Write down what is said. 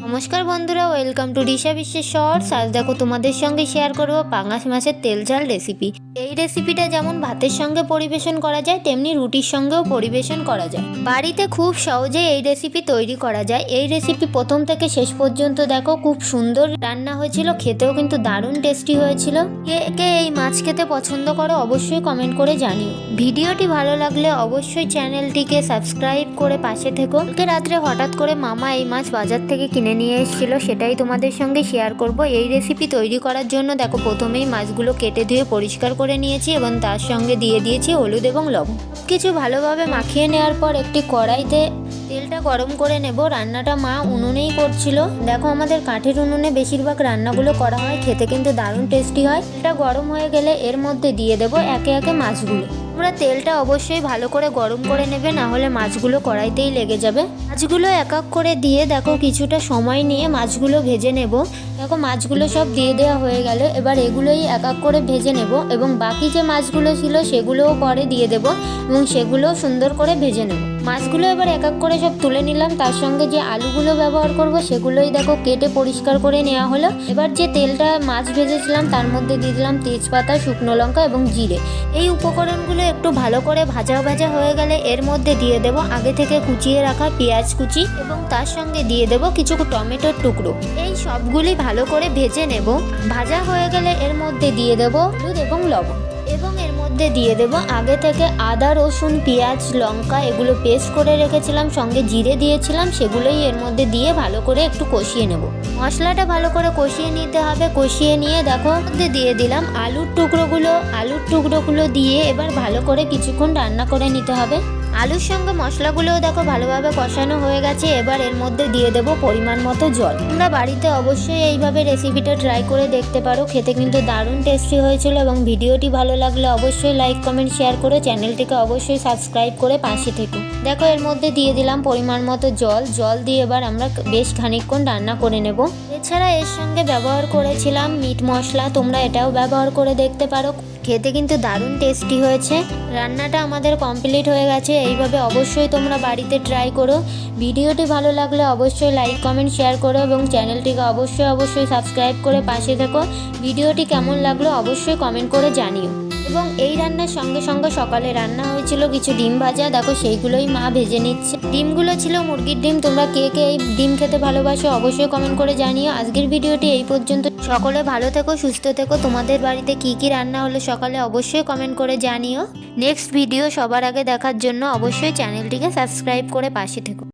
নমস্কার বন্ধুরা, welcome to Risha বিশ্বের শর্টস। আজ দেখো তোমাদের সঙ্গে শেয়ার করব পাঙাশ মাছের তেল ঝাল রেসিপি। এই রেসিপিটা যেমন ভাতের সঙ্গে পরিবেশন করা যায়, তেমনি রুটির সঙ্গেও পরিবেশন করা যায়। বাড়িতে খুব সহজেই এই রেসিপি তৈরি করা যায়। এই রেসিপি প্রথম থেকে শেষ পর্যন্ত দেখো, খুব সুন্দর রান্না হয়েছিল, খেতেও কিন্তু দারুণ টেস্টি হয়েছিল। কে কে এই মাছ খেতে পছন্দ করো অবশ্যই কমেন্ট করে জানিও। ভিডিওটি ভালো লাগলে অবশ্যই চ্যানেলটিকে সাবস্ক্রাইব করে পাশে থেকো। কালকে রাত্রে হঠাৎ করে মামা এই মাছ বাজার থেকে কিনে নিয়ে এসেছিল, সেটাই তোমাদের সঙ্গে শেয়ার করব। এই রেসিপি তৈরি করার জন্য দেখো, প্রথমেই মাছগুলো কেটে ধুয়ে পরিষ্কার করে নিয়েছি এবং তার সঙ্গে দিয়ে দিয়েছি হলুদ এবং লবণ। কিছু ভালোভাবে মাখিয়ে নেওয়ার পর একটি কড়াইতে তেলটা গরম করে নেব। রান্নাটা মা উনুনেই করছিল। দেখো, আমাদের কাঠের উনুনে বেশিরভাগ রান্নাগুলো করা হয়, খেতে কিন্তু দারুণ টেস্টি হয়। তেলটা গরম হয়ে গেলে এর মধ্যে দিয়ে দেব একে একে মাছগুলো। তোমরা তেলটা অবশ্যই ভালো করে গরম করে নেবে, না হলে মাছগুলো কড়াইতেই লেগে যাবে। মাছগুলো এক এক করে দিয়ে দেখো, কিছুটা সময় নিয়ে মাছগুলো ভেজে নেব। দেখো, মাছগুলো সব দিয়ে দেওয়া হয়ে গেল। এবার এগুলোই এক এক করে ভেজে নেব এবং বাকি যে মাছগুলো ছিল সেগুলোও পরে দিয়ে দেব এবং সেগুলোও সুন্দর করে ভেজে নেব। মাছগুলো এবার এক এক করে সব তুলে নিলাম। তার সঙ্গে যে আলুগুলো ব্যবহার করব সেগুলোই দেখো কেটে পরিষ্কার করে নেওয়া হলো। এবার যে তেলটা মাছ ভেজেছিলাম তার মধ্যে দিয়ে দিলাম তেজপাতা, শুকনো লঙ্কা এবং জিরে। এই উপকরণগুলো একটু ভালো করে ভাজা ভাজা হয়ে গেলে এর মধ্যে দিয়ে দেব আগে থেকে কুচিয়ে রাখা পেঁয়াজ কুচি এবং তার সঙ্গে দিয়ে দেব কিছু টমেটোর টুকরো। এই সবগুলি ভালো করে ভেজে নেব। ভাজা হয়ে গেলে এর মধ্যে দিয়ে দেব হলুদ এবং লবণ এবং এর মধ্যে দিয়ে দেব আগে থেকে আদা, রসুন, পেঁয়াজ, লঙ্কা এগুলো পেস্ট করে রেখেছিলাম, সঙ্গে জিরে দিয়েছিলাম, সেগুলোই এর মধ্যে দিয়ে ভালো করে একটু কষিয়ে নেব। মশলাটা ভালো করে কষিয়ে নিতে হবে। কষিয়ে নিয়ে দেখো, মধ্যে দিয়ে দিলাম আলুর টুকরোগুলো দিয়ে এবার ভালো করে কিছুক্ষণ রান্না করে নিতে হবে। আলুর সঙ্গে মশলাগুলোও দেখো ভালোভাবে কষানো হয়ে গেছে। এবার এর মধ্যে দিয়ে দেব পরিমাণ মতো জল। তোমরা বাড়িতে অবশ্যই এইভাবে রেসিপিটা ট্রাই করে দেখতে পারো, খেতে কিন্তু দারুণ টেস্টি হয়েছিল। এবং ভিডিওটি ভালো লাগলে অবশ্যই লাইক, কমেন্ট, শেয়ার করে চ্যানেলটিকে অবশ্যই সাবস্ক্রাইব করে পাশে থেকো। দেখো, এর মধ্যে দিয়ে দিলাম পরিমাণ মতো জল দিয়ে এবার আমরা বেশ খানিকক্ষণ রান্না করে নেব। এছাড়া এর সঙ্গে ব্যবহার করেছিলাম মিট মশলা, তোমরা এটাও ব্যবহার করে দেখতে পারো, খেতে কিন্তু দারুণ টেস্টি হয়েছে। রান্নাটা আমাদের কমপ্লিট হয়ে গেছে। এইভাবে অবশ্যই তোমরা বাড়িতে ট্রাই করো। ভিডিওটি ভালো লাগলে অবশ্যই লাইক, কমেন্ট, শেয়ার করো এবং চ্যানেলটিকে অবশ্যই সাবস্ক্রাইব করে পাশে থেকো। ভিডিওটি কেমন লাগলো অবশ্যই কমেন্ট করে জানিও। এবং এই রান্নার সঙ্গে সঙ্গে সকালে রান্না হয়েছিল কিছু ডিম ভাজা। দেখো, সেইগুলোই মা ভেজে নিচ্ছে। ডিমগুলো ছিল মুরগির ডিম। তোমরা কে কে এই ডিম খেতে ভালোবাসো অবশ্যই কমেন্ট করে জানিও। আজকের ভিডিওটি এই পর্যন্ত। সকলে ভালো থেকো, সুস্থ থেকো। তোমাদের বাড়িতে কি কি রান্না হলো সকালে অবশ্যই কমেন্ট করে জানিও। নেক্সট ভিডিও সবার আগে দেখার জন্য অবশ্যই চ্যানেলটিকে সাবস্ক্রাইব করে পাশে থেকো।